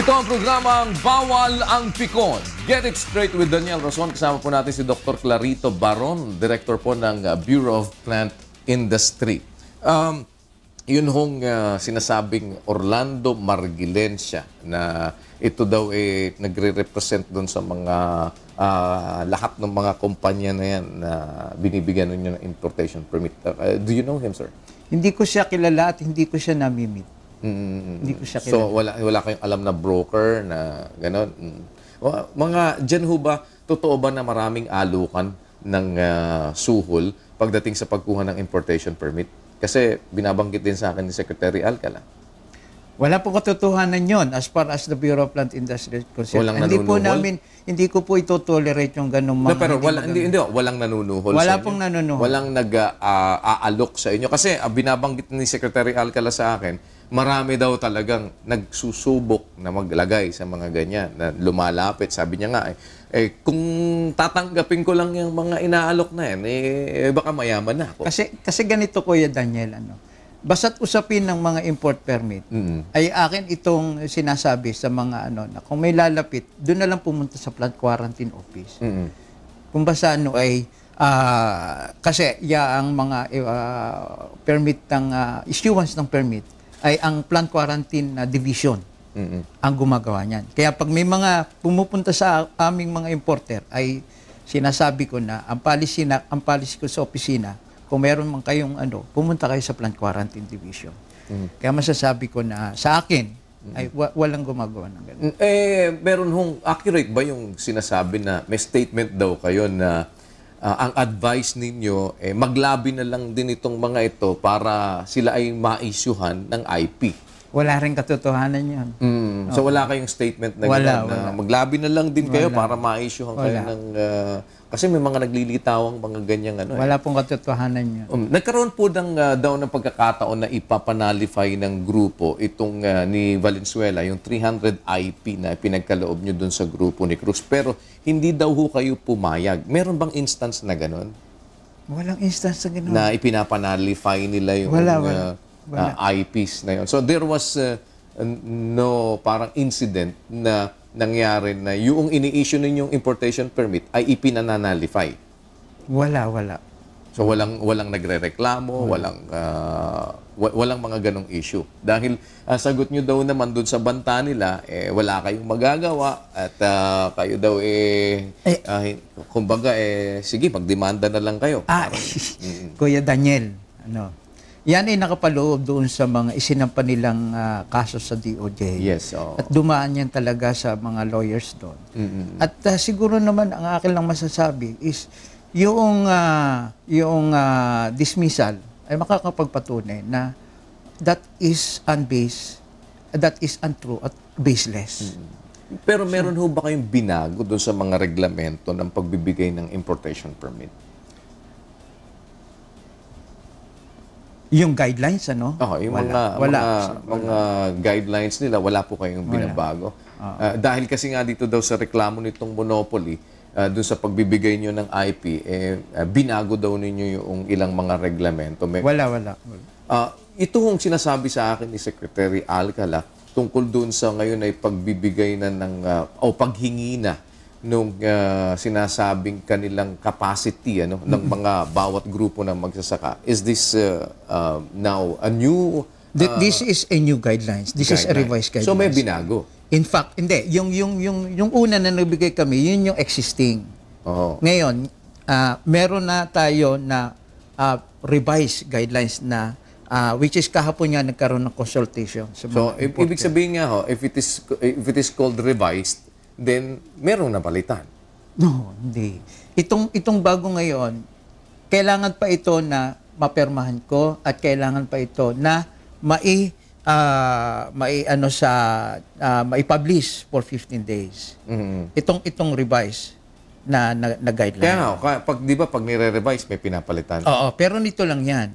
Ito ang programang Bawal ang Pikon. Get it straight with Daniel Rason. Kasama po natin si Dr. Clarito Baron, Director po ng Bureau of Plant Industry. Yun hong sinasabing Orlando Margilencia na ito daw nagre-represent doon sa mga lahat ng mga kumpanya na yan na binibigyan ninyo ng importation permit. Do you know him, sir? Hindi ko siya kilala at hindi ko siya namimit. Hindi ko siya kilala. So, wala kayong alam na broker na gano'n? Mga dyan ho ba, totoo ba na maraming alukan ng suhol pagdating sa pagkuha ng importation permit? Kasi binabanggit din sa akin ni Secretary Alcala. Wala po katotohanan yon as far as the Bureau of Plant Industry is concerned. Walang nanunuhol? Hindi ko po ito-tolerate yung ganung mga... No, pero walang nanunuhol wala sa inyo? Pong nanunuhol. Walang nag-aalok sa inyo? Kasi binabanggit ni Secretary Alcala sa akin, marami daw talagang nagsusubok na maglagay sa mga ganyan, na lumalapit. Sabi niya nga, kung tatanggapin ko lang yung mga inaalok na yan, baka mayaman na ako. Kasi ganito, Kuya Daniel, basta't usapin ng mga import permit, ay akin itong sinasabi sa mga na kung may lalapit, doon na lang pumunta sa plant quarantine office. Kung basta kasi ang mga permit ng issuance ng permit ay ang plant quarantine division ang gumagawa niyan. Kaya pag may mga pumupunta sa aming mga importer, ay sinasabi ko na ang policy ko sa opisina, kung meron man kayong pumunta kayo sa plant quarantine division. Kaya masasabi ko na sa akin ay walang gumagawa ng ganun. Meron hong accurate ba yung sinasabi na may statement daw kayo na ang advice ninyo, maglabi na lang din itong mga ito para sila ay ma-issuehan ng IP? Wala rin katotohanan yan. So wala kayong statement na wala. maglabi na lang din kayo para ma-issuehan kayo ng... kasi may mga naglilitawang mga ganyang Wala pong katotohanan yan. Nagkaroon po daw ng pagkakataon na ipapanalify ng grupo itong ni Valenzuela, yung 300 IP na pinagkaloob nyo dun sa grupo ni Cruz. Pero hindi daw ho kayo pumayag. Meron bang instance na gano'n? Walang instance na gano'n. Na ipinapanalify nila yung IPs na yun. So there was no parang incident na nangyari na yung ini-issue ninyong importation permit ay ipinananalify. Wala. So walang nagrereklamo, walang mga ganong issue. Dahil sagot nyo daw naman doon sa banta nila, wala kayong magagawa at kayo daw kumbaga sige, magdemanda na lang kayo. Kuya Daniel, yan ay nakapaloob doon sa mga isinampa nilang kaso sa DOJ. Yes. At dumaan yan talaga sa mga lawyers doon. At siguro naman ang akin lang masasabi is yung dismissal ay makakapagpatunay na that is unbased, that is untrue at baseless. Pero meron ho ba kayong binago doon sa mga reglamento ng pagbibigay ng importation permit? Yung guidelines, yung mga guidelines nila, wala po kayong binabago. Dahil kasi nga dito daw sa reklamo nitong monopoly, doon sa pagbibigay nyo ng IP, binago daw ninyo yung ilang mga reglamento. Wala. Ito hong sinasabi sa akin ni Secretary Alcala tungkol doon sa ngayon ay pagbibigay na o paghingi na nung sinasabing kanilang capacity ng mga bawat grupo ng magsasaka. Is this now a new... This is a new guidelines. This is a revised guidelines. So may binago? In fact, hindi. Yung una na nagbigay kami, yun yung existing. Ngayon, meron na tayo na revised guidelines na which is kahapon nga nagkaroon ng consultation. So, ibig sabihin nga if it is called revised, then merong napalitan. No, hindi. Itong bago ngayon, kailangan pa ito na mapermahan ko at kailangan pa ito na mai-publish for 15 days. Itong revise na guideline. Kaya pag nire-revise may pinapalitan. Oo, pero nito lang 'yan.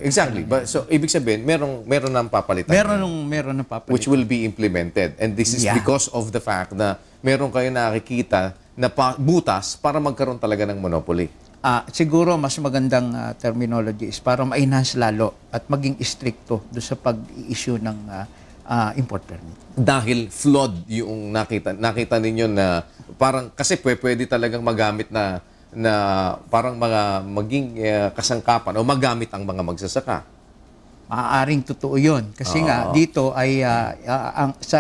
Exactly. But so ibig sabihin meron nang papalitan. Meron nang papalitan. Which will be implemented. And this is because of the fact na meron kayo nakikita na butas para magkaroon talaga ng monopoly. Siguro mas magandang terminology is para ma-enhance lalo at maging stricto do sa pag-i-issue ng import permit. Dahil flawed yung nakita ninyo na parang kasi pwede talagang magamit na parang maging kasangkapan o magamit ang mga magsasaka. Maaaring totoo yun. Kasi nga, dito ay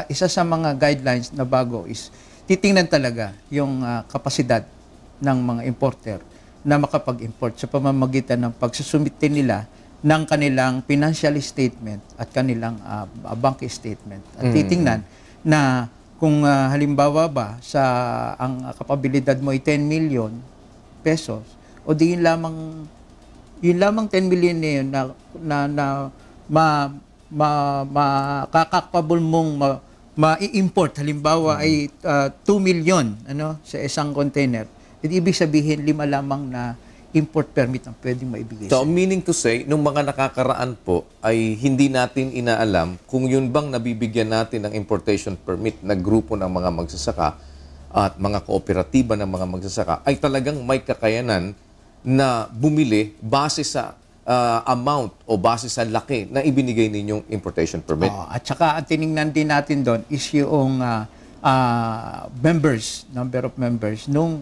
isa sa mga guidelines na bago is titingnan talaga yung kapasidad ng mga importer na makapag-import sa pamamagitan ng pagsusumite nila ng kanilang financial statement at kanilang bank statement. At titingnan na kung halimbawa ba ang kapabilidad mo ay 10 million pesos o di yun lamang 10 million na yun na makakapable mong ma-import halimbawa ay 2 million sa isang container. Ibig sabihin 5 lamang na import permit ang pwedeng maibigay. So, meaning to say, nung mga nakakaraan po ay hindi natin inaalam kung yun bang nabibigyan natin ng importation permit na grupo ng mga magsasaka at mga kooperatiba ng mga magsasaka ay talagang may kakayanan na bumili base sa amount o base sa laki na ibinigay ninyong importation permit. At saka tiningnan din natin doon is yung number of members nung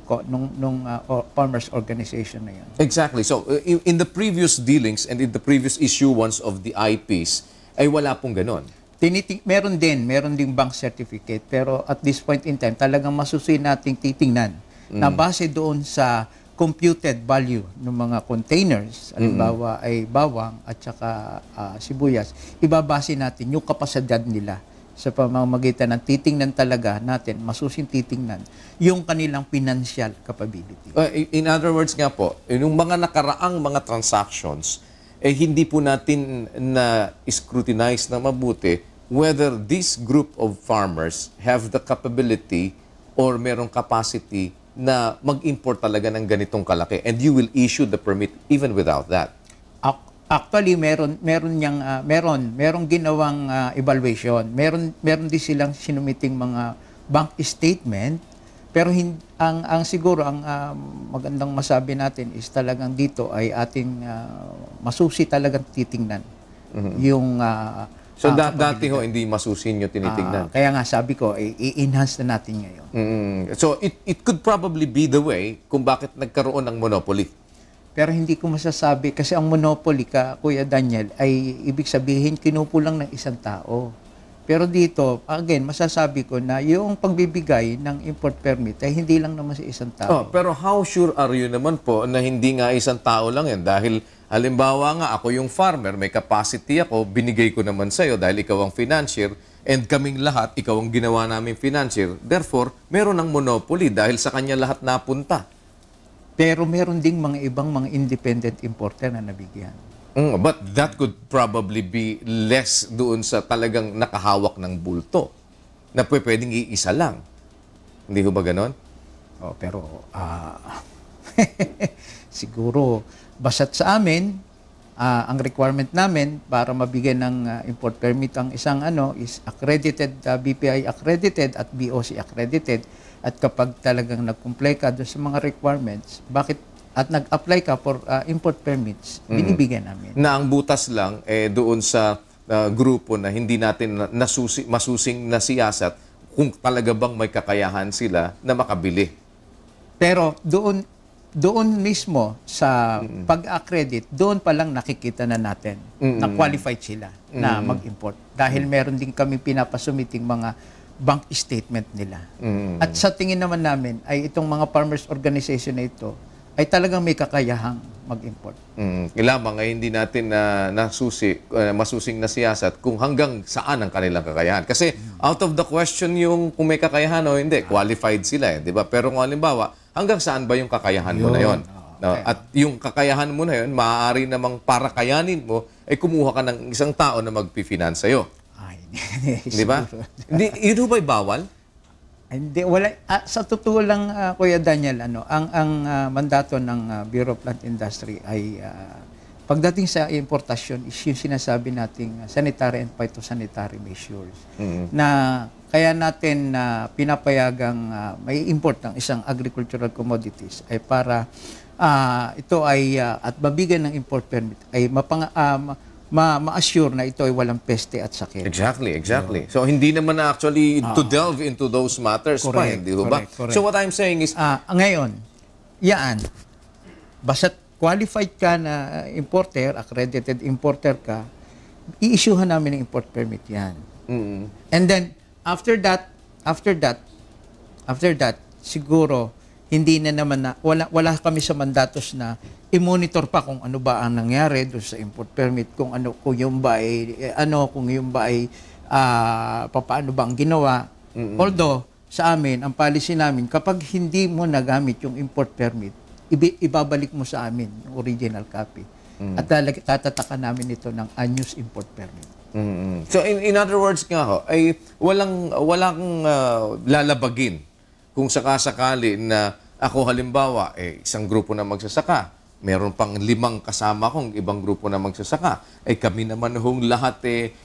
farmers organization na yun. Exactly. So, in the previous dealings and in the previous issuance of the IPs, ay wala pong ganon. Meron ding bank certificate, pero at this point in time, talagang masusuy nating titingnan na base doon sa computed value ng mga containers, halimbawa ay bawang at saka sibuyas, ibabase natin yung kapasidad nila sa pamamagitan ng titingnan talaga natin, masusing titingnan yung kanilang financial capability. In other words nga po, yung mga nakaraang mga transactions, hindi po natin na-scrutinize na mabuti whether this group of farmers have the capability or merong capacity na mag-import talaga ng ganitong kalaki, and you will issue the permit even without that. Actually, merong ginawang evaluation. Meron din silang sinumiting mga bank statement, pero ang siguro ang magandang masabi natin is talagang dito ay ating masusi talagang titingnan yung So, dati ho, hindi masusin nyo tinitingnan. Kaya nga, sabi ko, i-enhance na natin ngayon. So, it could probably be the way kung bakit nagkaroon ng monopoly. Pero hindi ko masasabi, kasi ang monopoly, Kuya Daniel, ay ibig sabihin, kinukulang ng isang tao. Pero dito, again, masasabi ko na yung pagbibigay ng import permit ay hindi lang naman sa isang tao. Pero how sure are you naman po na hindi nga isang tao lang yan? Dahil halimbawa nga, ako yung farmer, may capacity ako, binigay ko naman sa'yo dahil ikaw ang financier, and kaming lahat, ikaw ang ginawa naming financier. Therefore, meron ng monopoly dahil sa kanya lahat napunta. Pero meron ding mga ibang mga independent importer na nabigyan. But that could probably be less doon sa talagang nakahawak ng bulto na pwedeng iisa lang. Hindi ko ba ganon? Pero siguro basta't sa amin, ang requirement namin para mabigyan ng import permit ang isang is accredited, BPI accredited at BOC accredited. At kapag talagang nag-comply ka doon sa mga requirements, at nag-apply ka for import permits, binibigyan namin. Na ang butas lang doon sa grupo na hindi natin masusing nasiyasat kung talaga bang may kakayahan sila na makabili. Pero doon mismo sa pag-accredit, doon pa lang nakikita na natin na qualified sila na mag-import. Dahil meron din kami pinapasumiting mga bank statement nila. At sa tingin naman namin ay itong mga farmers organization na ito ay talagang may kakayahang mag-import. Lamang ay hindi natin masusing na siyasat kung hanggang saan ang kanilang kakayahan. Kasi out of the question yung kung may kakayahan o hindi, qualified sila di ba? Pero kung halimbawa, hanggang saan ba yung kakayahan mo na yon? At yung kakayahan mo na yon, maaari namang para kayanin mo, ay kumuha ka ng isang tao na mag-finance sa'yo. Di ba? Yun ba'y bawal? Hindi, wala. Sa totoo lang, Kuya Daniel, ang mandato ng Bureau of Plant Industry ay pagdating sa importasyon is yung sinasabi nating sanitary and phytosanitary measures. Na kaya natin pinapayagang may import ng isang agricultural commodities ay para ito ay at mabigyan ng import permit ay ma-assure na ito ay walang peste at sakit. Exactly. So, hindi naman na actually to delve into those matters pa, Correct, hindi ba? correct. So, what I'm saying is, Ngayon, basta't qualified ka na importer, accredited importer ka, i-issuehan namin ng import permit yan. And then, after that, siguro, hindi na naman wala kami sa mandatos na i-monitor pa kung ano ba ang nangyari doon sa import permit, kung yung ba ay papaano ba ang ginawa. Although, sa amin, ang policy namin, kapag hindi mo nagamit yung import permit, ibabalik mo sa amin yung original copy. At tatatakan namin ito ng unused import permit. So, in other words nga ho, ay walang lalabagin kung sakasakali na ako halimbawa, isang grupo na magsasaka, meron pang 5 kasama kong ibang grupo na magsasaka, kami naman hong lahat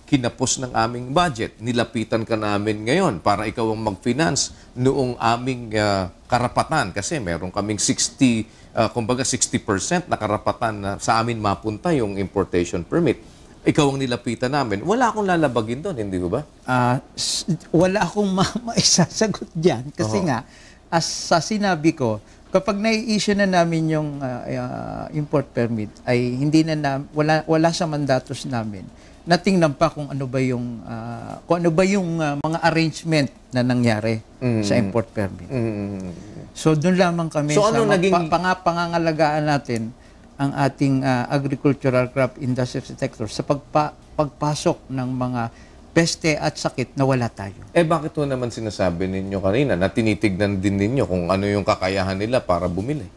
kinapos ng aming budget. Nilapitan ka namin ngayon para ikaw ang mag-finance noong aming karapatan kasi meron kaming 60% na karapatan na sa amin mapunta yung importation permit. Ikaw ang nilapitan namin. Wala akong lalabagin doon, hindi ba? Wala akong maisasagot dyan kasi nga, as sa sinabi ko, kapag nai-issue na namin yung import permit, ay hindi na wala sa mandatos namin. Natingnan pa kung ano ba yung mga arrangement na nangyari sa import permit. So doon lamang kami so, sa pangangalagaan natin ang ating agricultural crop industry sector sa pagpasok ng mga peste at sakit na wala tayo. Bakit po naman sinasabi ninyo kanina na tinitignan din ninyo kung ano yung kakayahan nila para bumili?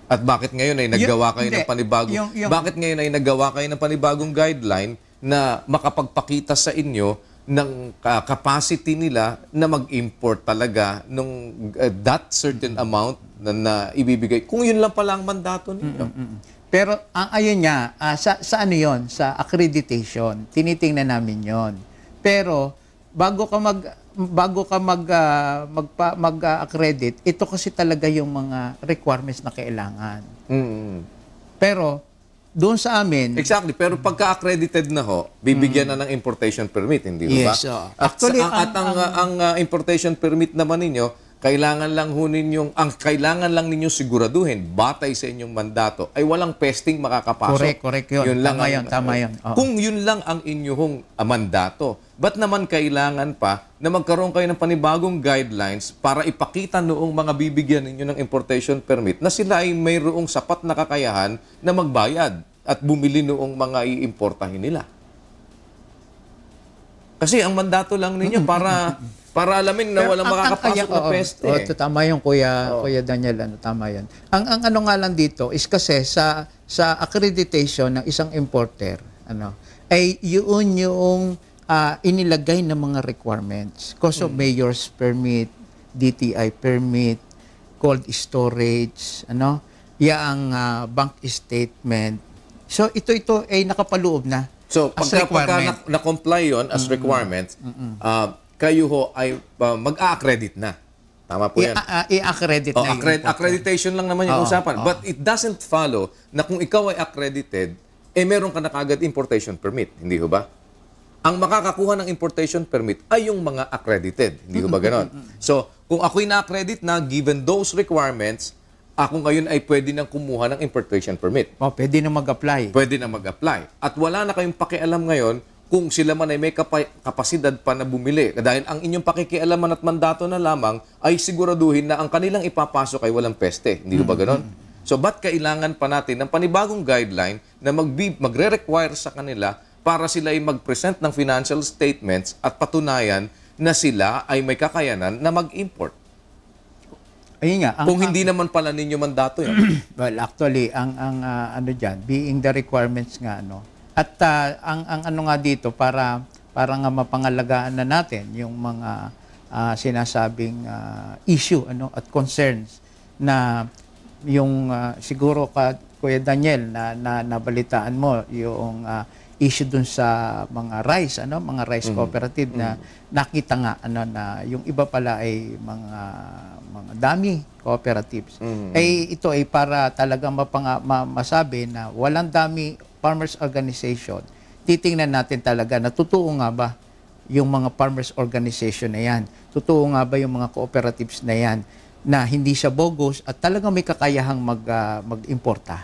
At bakit ngayon ay naggawa kayo ng panibagong bakit ngayon ay naggawa kayo ng panibagong guideline na makapagpakita sa inyo ng capacity nila na mag-import talaga nung that certain amount na ibibigay? Kung yun lang pala ang mandato ninyo. Pero ayun nga, sa ano yon, sa accreditation, tinitingnan namin yon. Pero bago ka mag-accredit, ito kasi talaga yung mga requirements na kailangan. Pero doon sa amin, exactly, pero pagka-accredited na ho, bibigyan na ng importation permit, hindi ba? Yes. Actually, ang importation permit naman ninyo, kailangan lang ninyo siguraduhin batay sa inyong mandato ay walang pesting makakapasok. Correct yun. Tama yun. Kung yun lang ang inyong mandato, ba't naman kailangan pa na magkaroon kayo ng panibagong guidelines para ipakita noong mga bibigyan ninyo ng importation permit na sila ay mayroong sapat na kakayahan na magbayad at bumili noong mga iimportahin nila? Kasi ang mandato lang ninyo para alamin na walang makakapasok na peste. Tama yun, Kuya Daniel. Tama yun. Ang ano nga lang dito is kasi sa accreditation ng isang importer, ay yun yung inilagay ng mga requirements. Cost of mayor's permit, DTI permit, cold storage, ang bank statement. So ito ay nakapaloob na. So pagka na-comply yun as requirements, kayo ho ay mag-a-accredit na. Tama po yan. I-accredit na yung accreditation lang naman yung usapan. But it doesn't follow na kung ikaw ay accredited, meron ka na kagad importation permit. Hindi ho ba? Ang makakakuha ng importation permit ay yung mga accredited. Hindi ho ba ganon? So, kung ako'y na-accredit na, given those requirements, ako ngayon ay pwede nang kumuha ng importation permit. Pwede na mag-apply. Pwede na mag-apply. At wala na kayong pakialam ngayon kung sila man ay may kapasidad pa na bumili. Dahil ang inyong pakikialaman at mandato na lamang ay siguraduhin na ang kanilang ipapasok ay walang peste. Hindi ba ganon? So, ba't kailangan pa natin ng panibagong guideline na magre-require sa kanila para sila ay mag-present ng financial statements at patunayan na sila ay may kakayanan na mag-import? Ayun nga. Kung hindi naman pala ninyo mandato yun. Well, actually, ang being the requirements nga, At ang ano nga dito, para nga mapangalagaan na natin yung mga sinasabing issue at concerns na yung siguro Kuya Daniel na nabalitaan mo yung issue dun sa mga rice cooperative na nakita nga na yung iba pala ay mga dami cooperatives. Ito ay para talagang masabi na walang dami farmers organization, titingnan natin talaga na totoo nga ba yung mga farmers organization na yan. Totoo nga ba yung mga cooperatives na yan na hindi siya bogus at talagang may kakayahang mag-importa.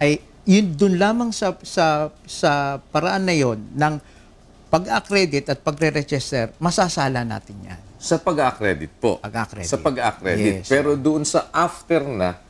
Ay yun dun lamang sa paraan na yon ng pag-accredit at pagre-register, masasala natin yan. Sa pag-accredit po. Pag-accredit. Sa pag-accredit. Yes. Pero doon sa after na,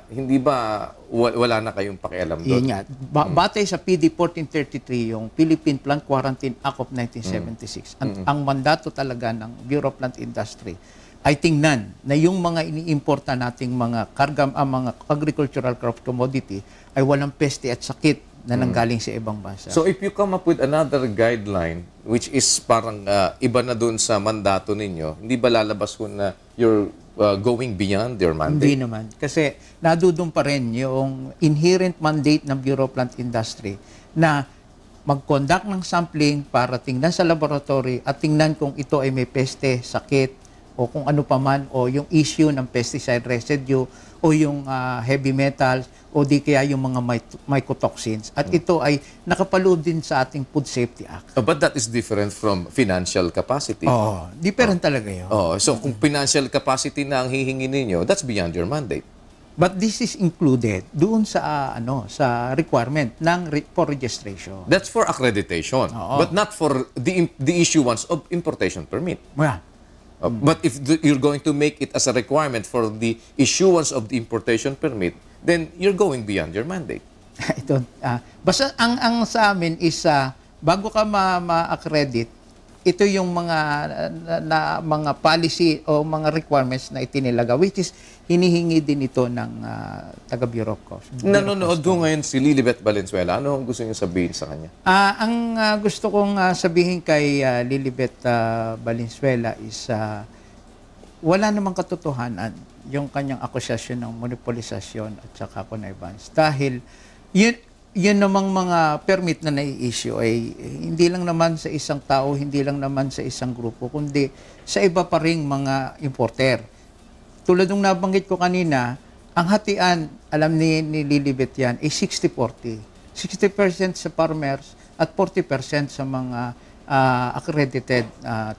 hindi ba wala na kayong pakialam doon? Yun nga. Batay sa PD 1433, yung Philippine Plant Quarantine Act of 1976, ang mandato talaga ng Bureau of Plant Industry ay tingnan na yung mga iniimporta nating mga mga agricultural crop commodity ay walang peste at sakit na nanggaling sa ibang bansa. So if you come up with another guideline which is parang iba na doon sa mandato ninyo, hindi ba lalabas ko na you're going beyond your mandate? Hindi naman. Kasi nadudun pa rin yung inherent mandate ng Bureau of Plant Industry na mag-conduct ng sampling para tingnan sa laboratory at tingnan kung ito ay may peste, sakit, o kung ano pa man, o yung issue ng pesticide residue, o yung heavy metals, o di kaya yung mga mycotoxins. At ito ay nakapaloob din sa ating Food Safety Act. But that is different from financial capacity. Oo, different talaga yun. So kung financial capacity na ang hihingi ninyo, that's beyond your mandate. But this is included doon sa sa requirement ng for registration. That's for accreditation, but not for the issuance of importation permit. Yeah. But if you're going to make it as a requirement for the issuance of the importation permit, then you're going beyond your mandate. Ito, basta ang sa amin is bago ka ma-accredit, ito yung mga policy o mga requirements na itinilaga, which is hinihingi din ito ng taga Bureau of Customs. Nanonood ko ngayon si Lilibet Valenzuela. Ano ang gusto niyo sabihin sa kanya? Ang gusto kong sabihin kay Lilibet Valenzuela is wala namang katotohanan yung kanyang akusasyon ng monopolisasyon at saka connivance. Dahil yun namang mga permit na nai-issue ay hindi lang naman sa isang tao, hindi lang naman sa isang grupo, kundi sa iba pa ring mga importer. Tulad ng nabanggit ko kanina, ang hatian, alam ni Lilibet yan, ay 60-40. 60% sa farmers at 40% sa mga accredited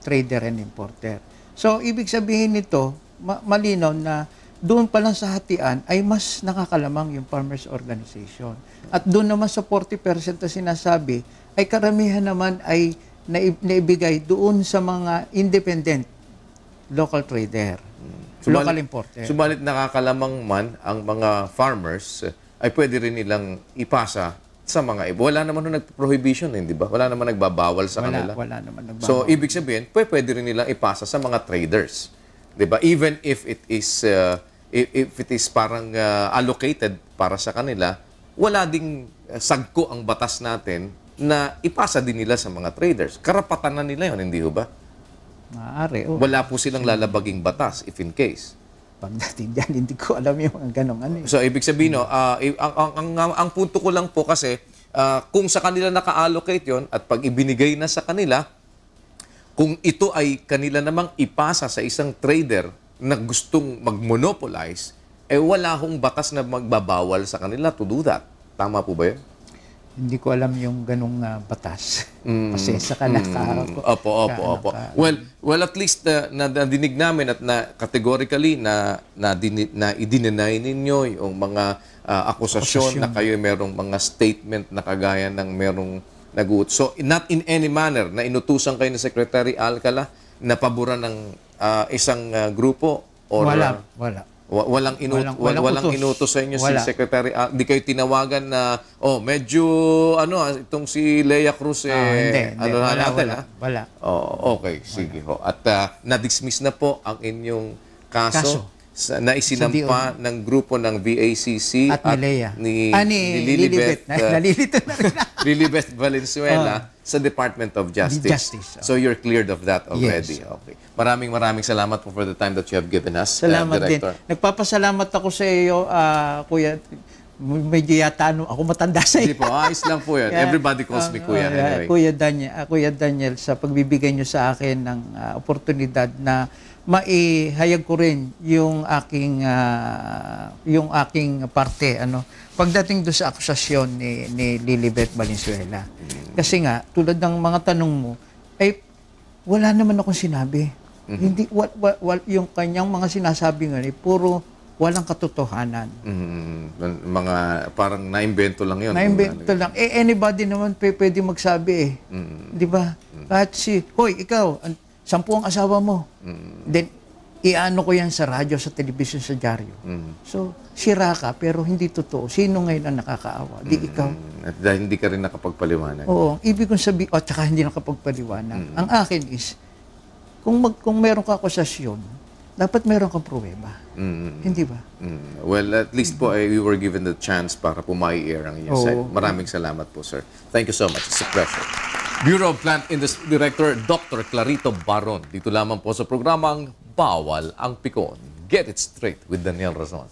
trader and importer. So, ibig sabihin nito, malinaw na doon pa lang sa hatian ay mas nakakalamang yung farmers organization. At doon naman sa 40% na sinasabi, ay karamihan naman ay naibigay doon sa mga independent local trader, local importer. Subalit nakakalamang man ang mga farmers ay pwede rin nilang ipasa sa mga iba. Wala naman nag-prohibition, hindi ba? Wala naman nagbabawal sa kanila. Wala naman nagbabawal. So, ibig sabihin, pwede rin nilang ipasa sa mga traders. Diba? Even if it is parang allocated para sa kanila, wala ding sagko ang batas natin na ipasa din nila sa mga traders. Karapatan na nila yun, hindi ba? Maaari. Wala po silang lalabaging batas if in case. Pagdating dyan, hindi ko alam yung mga ganong ano. So, ibig sabihin, ang punto ko lang po kasi, kung sa kanila naka-allocate yon at pag ibinigay na sa kanila, kung ito ay kanila namang ipasa sa isang trader na gustong mag-monopolize, wala hong batas na magbabawal sa kanila to do that. Tama po ba yun? Hindi ko alam yung ganong batas. Pasensya ka na. Opo. Well, at least nadinig namin at categorically na i-deny ninyo yung mga akusasyon na kayo merong mga statement na kagaya ng merong naguot. So, not in any manner na inutusan kayo ni Secretary Alcala na paboran ng isang grupo? Or, wala. Walang inutos sa inyo si Secretary. Di kayo tinawagan na medyo itong si Lea Cruz Wala. Okay, sige ho. At na-dismiss na po ang inyong kaso. Na isinampa ng grupo ng VACC at ni Lilibet nalilito na rin. Lilibet Valenzuela sa Department of Justice. So you're cleared of that already. Yes. Okay. Maraming salamat po for the time that you have given us, Salamat Director. din. Nagpapasalamat ako sa iyo, Kuya medyo yata ako matanda sa Hindi po, ayos lang po yan. Everybody calls me Kuya anyway. Kuya Daniel, sa pagbibigay niyo sa akin ng oportunidad na maihayag ko rin yung aking parte pagdating do sa akusasyon ni Lilibet Valenzuela. Kasi nga tulad ng mga tanong mo ay wala naman akong sinabi. Hindi yung kanyang mga sinasabi nga puro walang katotohanan. Mga parang na-invento lang yun. Na-invento lang. Anybody naman pwede magsabi Di ba? Kahit hoy, ikaw, 10 ang asawa mo. Then, iano ko yan sa radyo, sa television, sa dyaryo. So, sira ka, pero hindi totoo. Sino ngayon ang nakakaawa? Di ikaw. At dahil hindi ka rin nakapagpaliwanag. Oo. Ibig kong sabihin, tsaka hindi nakapagpaliwanag. Ang akin is, kung meron ka akusasyon, dapat meron kang pruweba. Hindi ba? Well, at least po we were given the chance para po mai-air ang inyong side. Maraming salamat po, sir. Thank you so much. It's a pleasure. Bureau of Plant Industry Director Dr. Clarito Baron. Dito lamang po sa programang Bawal ang Pikon. Get it straight with Daniel Razon.